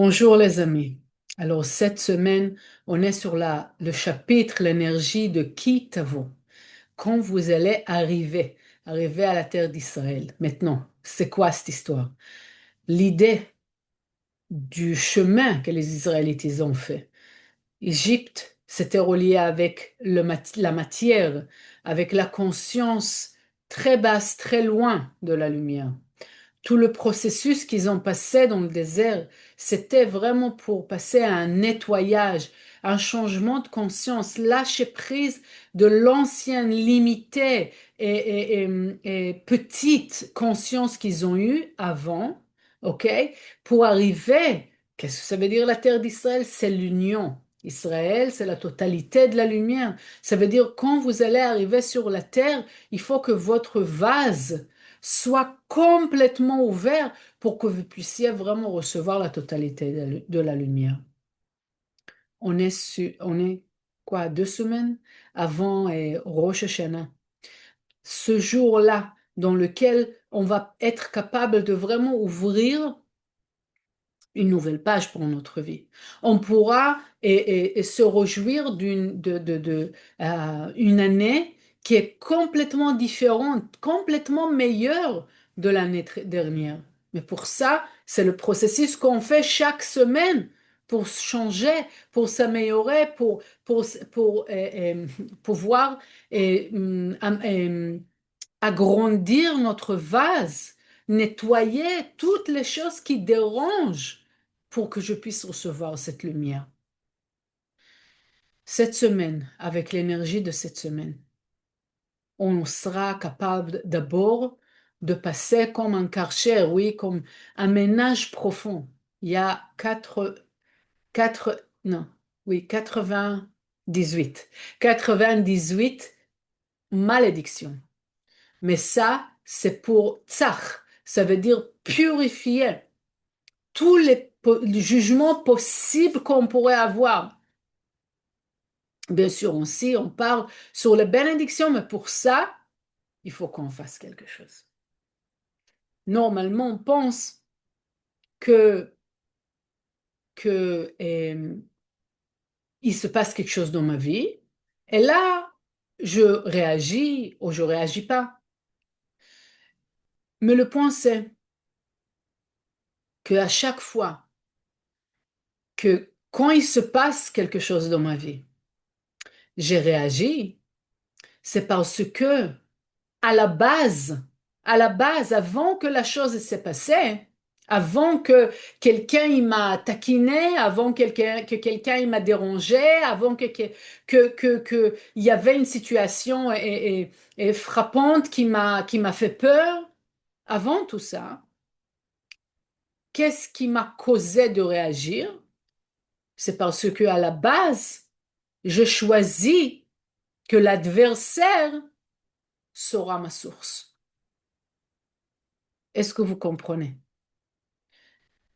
Bonjour les amis. Alors cette semaine, on est sur le chapitre l'énergie de Ki Tavo. Quand vous allez arriver à la terre d'Israël. Maintenant, c'est quoi cette histoire? L'idée du chemin que les Israélites ils ont fait. Égypte, c'était relié avec la matière, avec la conscience très basse, très loin de la lumière. Tout le processus qu'ils ont passé dans le désert, c'était vraiment pour passer à un nettoyage, un changement de conscience, lâcher prise de l'ancienne limitée et petite conscience qu'ils ont eue avant, ok, pour arriver. Qu'est-ce que ça veut dire la terre d'Israël? C'est l'union. Israël, c'est la totalité de la lumière. Ça veut dire quand vous allez arriver sur la terre, il faut que votre vase soit complètement ouvert pour que vous puissiez vraiment recevoir la totalité de la lumière. On est quoi, 2 semaines avant Rosh Hashanah. Ce jour-là, dans lequel on va être capable de vraiment ouvrir une nouvelle page pour notre vie. On pourra et se réjouir une année qui est complètement différente, complètement meilleure de l'année dernière. Mais pour ça, c'est le processus qu'on fait chaque semaine pour changer, pour s'améliorer, pour pouvoir agrandir notre vase, nettoyer toutes les choses qui dérangent pour que je puisse recevoir cette lumière. Cette semaine, avec l'énergie de cette semaine, on sera capable d'abord de passer comme un karcher, oui, comme un ménage profond. Il y a non, oui, 98 malédictions. Mais ça, c'est pour tzach. Ça veut dire purifier tous les jugements possibles qu'on pourrait avoir. Bien sûr, aussi, on parle sur les bénédictions, mais pour ça, il faut qu'on fasse quelque chose. Normalement, on pense que, que il se passe quelque chose dans ma vie, et là, je réagis ou je réagis pas. Mais le point, c'est qu'à chaque fois que quand il se passe quelque chose dans ma vie, j'ai réagi, c'est parce que à la base, avant que la chose s'est passée, avant que quelqu'un il m'a taquiné, avant que quelqu'un il m'a dérangé, avant que il y avait une situation et frappante qui m'a fait peur, avant tout ça, qu'est-ce qui m'a causé de réagir? C'est parce que à la base, je choisis que l'adversaire sera ma source. Est-ce que vous comprenez?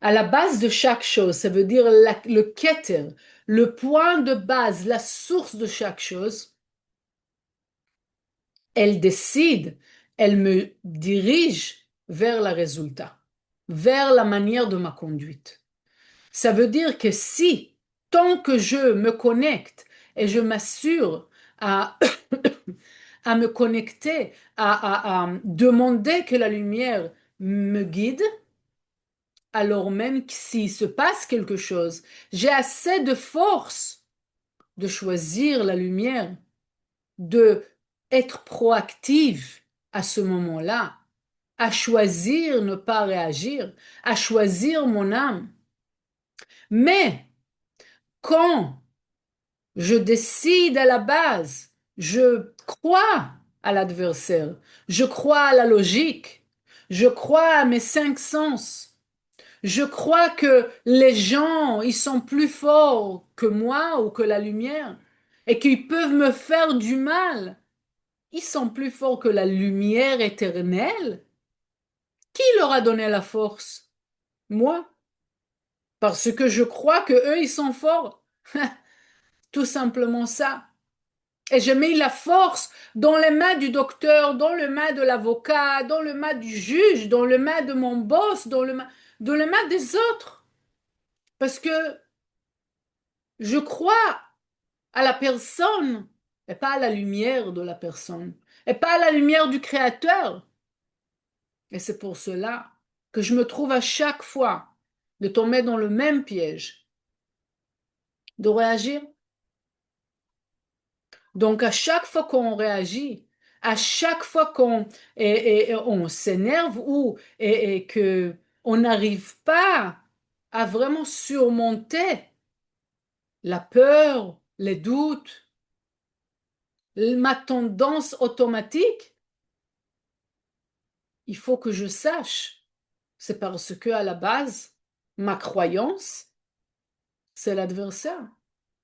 À la base de chaque chose, ça veut dire le keter, le point de base, la source de chaque chose, elle décide, elle me dirige vers le résultat, vers la manière de ma conduite. Ça veut dire que si, tant que je me connecte et je m'assure à, à me connecter, à demander que la lumière me guide, alors même que s'il se passe quelque chose, j'ai assez de force de choisir la lumière, de être proactive à ce moment-là, à choisir ne pas réagir, à choisir mon âme. Mais quand je décide à la base, je crois à l'adversaire, je crois à la logique, je crois à mes 5 sens. Je crois que les gens, ils sont plus forts que moi ou que la lumière et qu'ils peuvent me faire du mal. Ils sont plus forts que la lumière éternelle. Qui leur a donné la force? Moi. Parce que je crois que eux, ils sont forts. Tout simplement ça. Et je mets la force dans les mains du docteur, dans les mains de l'avocat, dans les mains du juge, dans les mains de mon boss, dans les mains des autres. Parce que je crois à la personne et pas à la lumière de la personne et pas à la lumière du Créateur. Et c'est pour cela que je me trouve à chaque fois de tomber dans le même piège, de réagir. Donc à chaque fois qu'on réagit, à chaque fois qu'on et on s'énerve ou et que on n'arrive pas à vraiment surmonter la peur, les doutes, ma tendance automatique, il faut que je sache. C'est parce que à la base, ma croyance, c'est l'adversaire.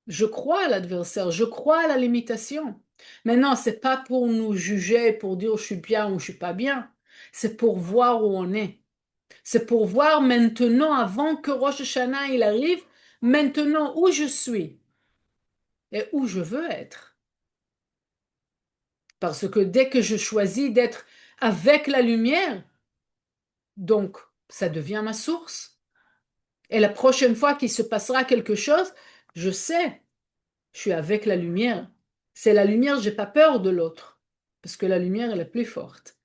Je crois à l'adversaire, je crois à la limitation. Maintenant, c'est pas pour nous juger, pour dire je suis bien ou je suis pas bien. C'est pour voir où on est. C'est pour voir maintenant, avant que Rosh Hashanah il arrive, maintenant où je suis et où je veux être. Parce que dès que je choisis d'être avec la lumière, donc ça devient ma source. Et la prochaine fois qu'il se passera quelque chose, je sais, je suis avec la lumière. C'est la lumière, j'ai pas peur de l'autre. Parce que la lumière, elle est plus forte.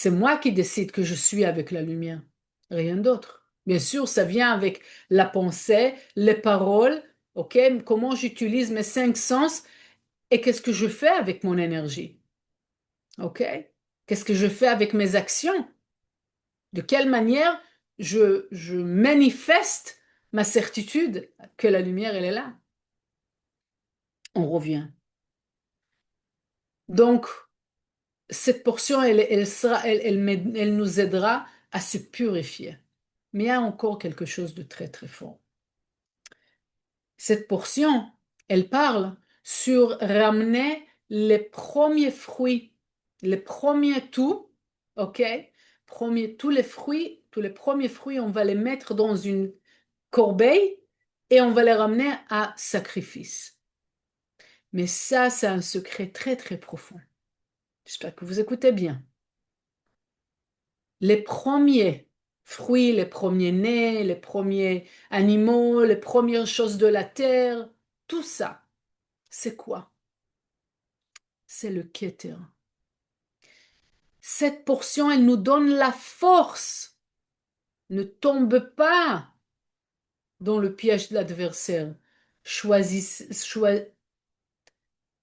C'est moi qui décide que je suis avec la lumière. Rien d'autre. Bien sûr, ça vient avec la pensée, les paroles, ok? Comment j'utilise mes cinq sens et qu'est-ce que je fais avec mon énergie, ok? Qu'est-ce que je fais avec mes actions? De quelle manière je manifeste ma certitude que la lumière, elle est là. On revient. Donc, cette portion, elle nous aidera à se purifier. Mais il y a encore quelque chose de très, très fort. Cette portion, elle parle sur ramener les premiers fruits, les premiers tout, ok? Tous les premiers fruits, on va les mettre dans une corbeille et on va les ramener à sacrifice. Mais ça, c'est un secret très, très profond. J'espère que vous écoutez bien. Les premiers fruits, les premiers nés, les premiers animaux, les premières choses de la terre, tout ça, c'est quoi? C'est le Keter. Cette portion, elle nous donne la force. Ne tombe pas dans le piège de l'adversaire. Choisis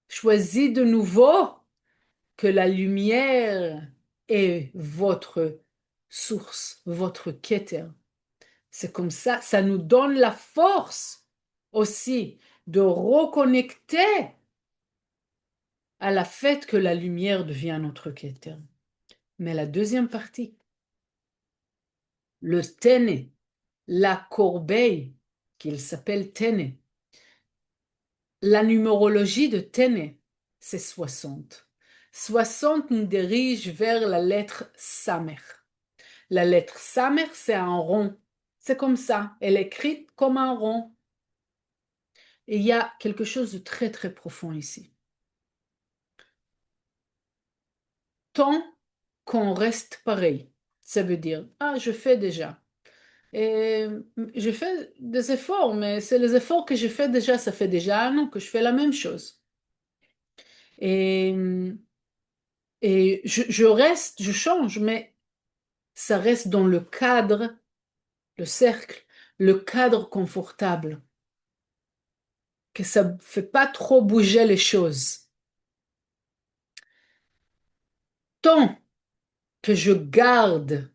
de nouveau que la lumière est votre source, votre Keter. C'est comme ça nous donne la force aussi de reconnecter à la fait que la lumière devient notre Keter. Mais la deuxième partie, le Téné, la corbeille, qu'il s'appelle Téné, la numérologie de Téné, c'est 60. 60 nous dirige vers la lettre Samer. La lettre Samer, c'est un rond. C'est comme ça. Elle est écrite comme un rond. Et il y a quelque chose de très très profond ici. Tant qu'on reste pareil, ça veut dire, ah, je fais déjà. Et je fais des efforts, mais c'est les efforts que je fais déjà, ça fait déjà un an que je fais la même chose. Et, et je reste, je change, mais ça reste dans le cadre, le cercle, le cadre confortable, que ça ne fait pas trop bouger les choses. Tant que je garde,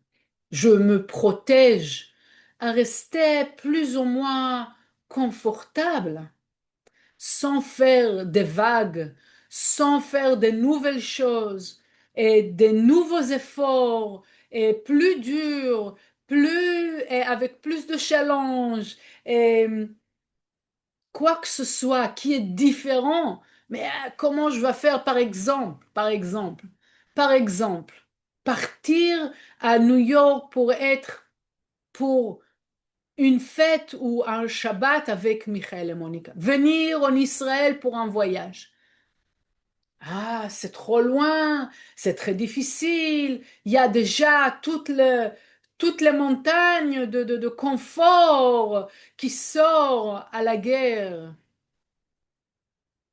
je me protège à rester plus ou moins confortable, sans faire des vagues, sans faire de nouvelles choses et des nouveaux efforts et plus durs, plus et avec plus de challenges et quoi que ce soit qui est différent. Mais comment je vais faire par exemple, partir à New York pour une fête ou un Shabbat avec Michael et Monica. Venir en Israël pour un voyage. Ah, c'est trop loin, c'est très difficile. Il y a déjà toutes les montagnes de confort qui sortent à la guerre.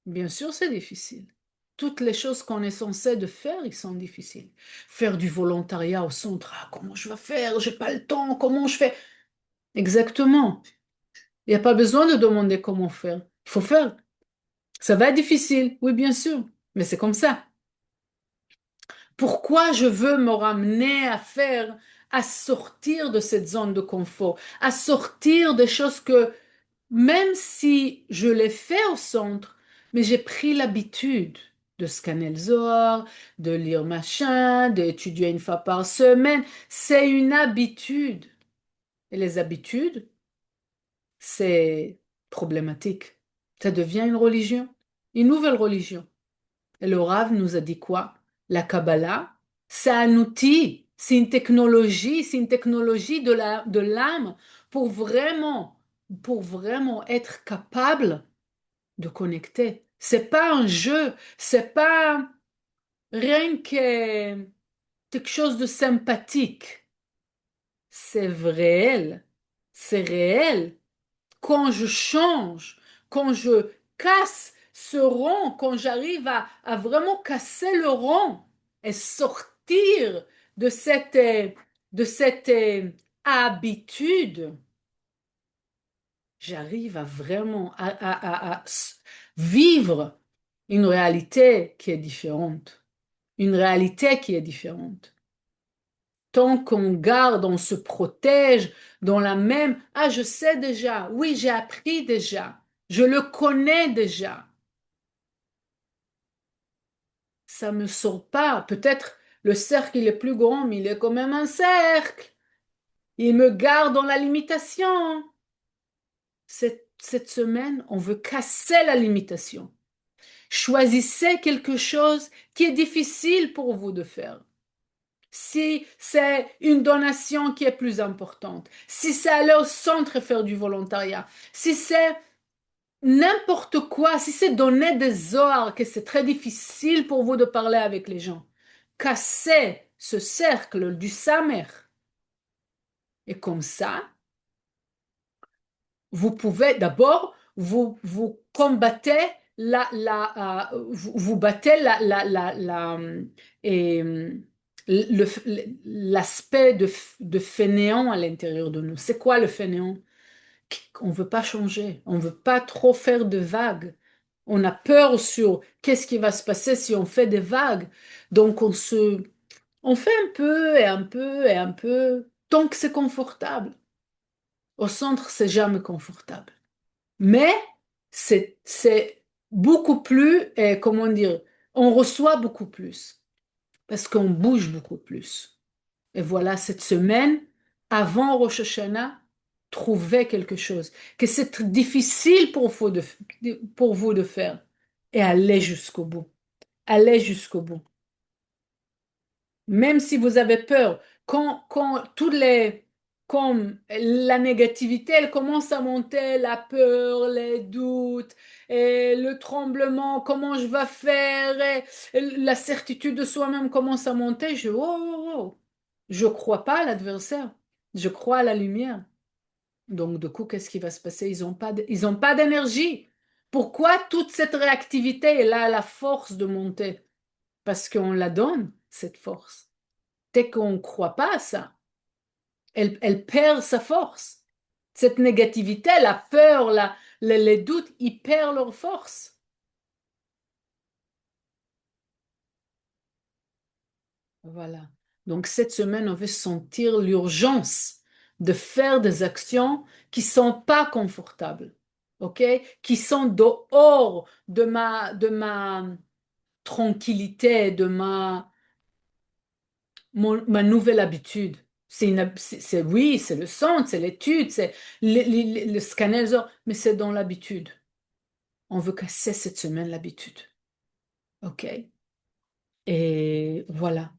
Bien sûr, c'est difficile. Toutes les choses qu'on est censé de faire, ils sont difficiles. Faire du volontariat au centre, ah, comment je vais faire? J'ai pas le temps, comment je fais? Exactement. Il n'y a pas besoin de demander comment faire. Il faut faire. Ça va être difficile, oui, bien sûr, mais c'est comme ça. Pourquoi je veux me ramener à faire, à sortir de cette zone de confort, à sortir des choses que, même si je les fais au centre, mais j'ai pris l'habitude de scanner le Zohar, de lire machin, d'étudier une fois par semaine. C'est une habitude. Et les habitudes, c'est problématique. Ça devient une religion, une nouvelle religion. Et le Rav nous a dit quoi? La Kabbalah, c'est un outil, c'est une technologie de l'âme pour vraiment être capable de connecter. C'est pas un jeu, c'est pas rien que quelque chose de sympathique. C'est réel, c'est réel. Quand je change, quand je casse ce rond, quand j'arrive à vraiment casser le rond et sortir de cette habitude, j'arrive à vraiment vivre une réalité qui est différente. Une réalité qui est différente. Tant qu'on garde, on se protège dans la même... Ah, je sais déjà. Oui, j'ai appris déjà. Je le connais déjà. Ça me sort pas. Peut-être le cercle, il est plus grand, mais il est quand même un cercle. Il me garde dans la limitation. Cette semaine, on veut casser la limitation. Choisissez quelque chose qui est difficile pour vous de faire. Si c'est une donation qui est plus importante, si c'est aller au centre et faire du volontariat, si c'est n'importe quoi, si c'est donner des ordres, que c'est très difficile pour vous de parler avec les gens, cassez ce cercle du samer. Et comme ça, vous pouvez d'abord, vous combattez vous battez et, l'aspect de fainéant à l'intérieur de nous. C'est quoi le fainéant? On ne veut pas changer, on ne veut pas trop faire de vagues. On a peur sur qu'est-ce qui va se passer si on fait des vagues. Donc on fait un peu et un peu et un peu, tant que c'est confortable. Au centre, c'est jamais confortable. Mais c'est beaucoup plus, comment dire, on reçoit beaucoup plus parce qu'on bouge beaucoup plus. Et voilà, cette semaine, avant Rosh Hashanah, trouvez quelque chose que c'est très difficile pour vous de faire et allez jusqu'au bout. Allez jusqu'au bout. Même si vous avez peur, quand la négativité, elle commence à monter, la peur, les doutes, et le tremblement, comment je vais faire, et la certitude de soi-même commence à monter, oh, oh, oh. Je crois pas à l'adversaire, je crois à la lumière. Donc, du coup, qu'est-ce qui va se passer? Ils ont pas d'énergie. Pourquoi toute cette réactivité est là, la force de monter? Parce qu'on la donne, cette force. Dès qu'on ne croit pas à ça, elle perd sa force. Cette négativité, la peur, les doutes, ils perdent leur force. Voilà. Donc cette semaine, on veut sentir l'urgence de faire des actions qui sont pas confortables, ok? Qui sont dehors de ma tranquillité, ma nouvelle habitude. Oui, c'est le centre, c'est l'étude, c'est le scanner, mais c'est dans l'habitude. On veut casser cette semaine l'habitude. OK? Et voilà.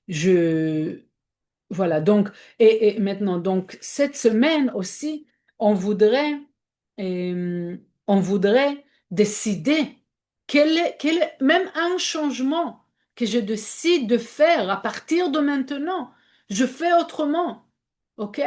Je, voilà. Donc, et maintenant, donc, cette semaine aussi, on voudrait, on voudrait décider même un changement que je décide de faire à partir de maintenant. Je fais autrement. OK?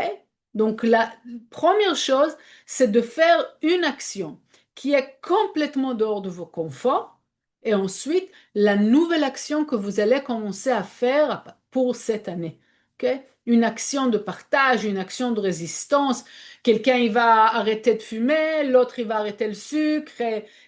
Donc la première chose, c'est de faire une action qui est complètement dehors de vos conforts. Et ensuite, la nouvelle action que vous allez commencer à faire pour cette année. OK? Une action de partage, une action de résistance. Quelqu'un, il va arrêter de fumer, l'autre, il va arrêter le sucre,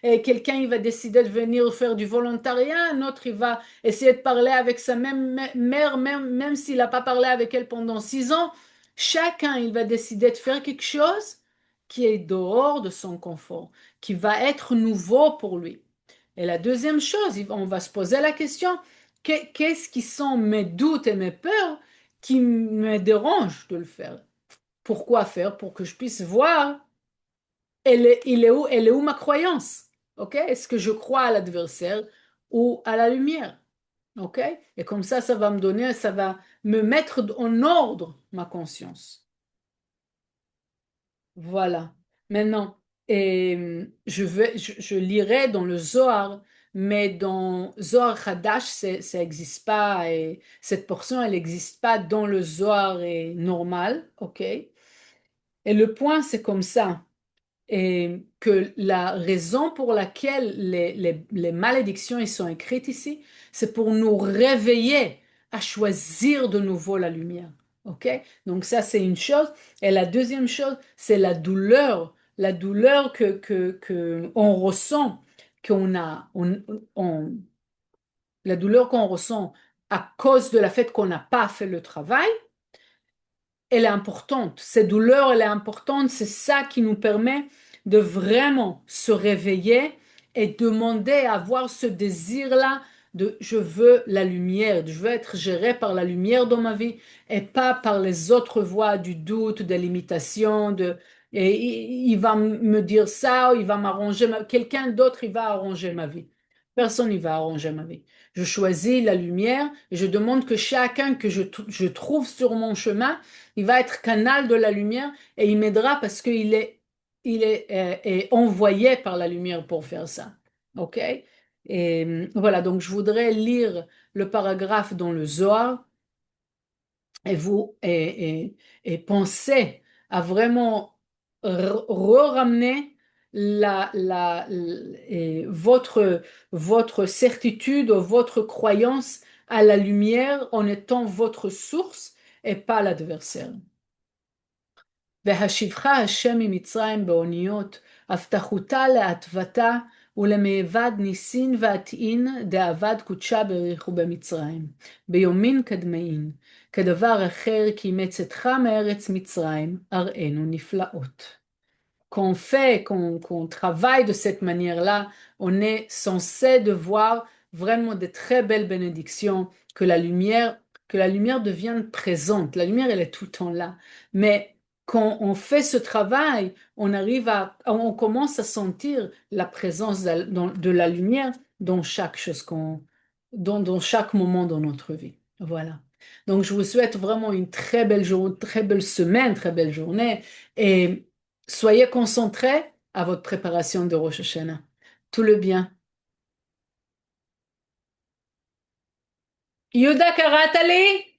et quelqu'un, il va décider de venir faire du volontariat, un autre, il va essayer de parler avec sa même mère, même s'il n'a pas parlé avec elle pendant 6 ans. Chacun, il va décider de faire quelque chose qui est dehors de son confort, qui va être nouveau pour lui. Et la deuxième chose, on va se poser la question, qu'est-ce qui sont mes doutes et mes peurs qui me dérangent de le faire? Pourquoi faire? Pour que je puisse voir, elle est où ma croyance? OK? Est-ce que je crois à l'adversaire ou à la lumière? OK? Et comme ça va me donner, ça va me mettre en ordre ma conscience. Voilà. Maintenant, je lirai dans le Zohar, mais dans Zohar Hadash, ça n'existe pas, et cette portion, elle n'existe pas dans le Zohar normal, ok? Et le point, c'est comme ça, et que la raison pour laquelle les malédictions ils sont écrites ici, c'est pour nous réveiller à choisir de nouveau la lumière. OK? Donc ça, c'est une chose. Et la deuxième chose, c'est la douleur que on ressent, qu'on a, on- la douleur qu'on ressent à cause de la fait qu'on n'a pas fait le travail elle est importante. Cette douleur, elle est importante. C'est ça qui nous permet de vraiment se réveiller et demander à avoir ce désir-là de je veux la lumière, je veux être géré par la lumière dans ma vie et pas par les autres voies du doute, de l'imitation, et il va me dire ça, ou il va m'arranger, quelqu'un d'autre, il va arranger ma vie. Personne ne va arranger ma vie. Je choisis la lumière et je demande que chacun que je trouve sur mon chemin il va être canal de la lumière et il m'aidera parce est envoyé par la lumière pour faire ça. OK? Et voilà, donc je voudrais lire le paragraphe dans le Zohar et et penser à vraiment re-ramener votre certitude ou votre croyance à la lumière en étant votre source et pas l'adversaire. והשיבך השם ממצרים באוניות, הבטחותה להטבתה ולמאבד ניסין ועתין דאבד קודשה בריחו במצרים, ביומין כדמאין, כדבר אחר כי מצאתך מארץ מצרים, אראנו נפלאות. Qu'on travaille de cette manière-là, on est censé de voir vraiment de très belles bénédictions, que la lumière devienne présente. La lumière, elle est tout le temps là. Mais quand on fait ce travail, on commence à sentir la présence de la lumière dans chaque chose dans chaque moment de notre vie. Voilà. Donc, je vous souhaite vraiment une très belle journée, très belle semaine, très belle journée. Et soyez concentrés à votre préparation de Rosh Hashanah. Tout le bien. Yuda Karatali!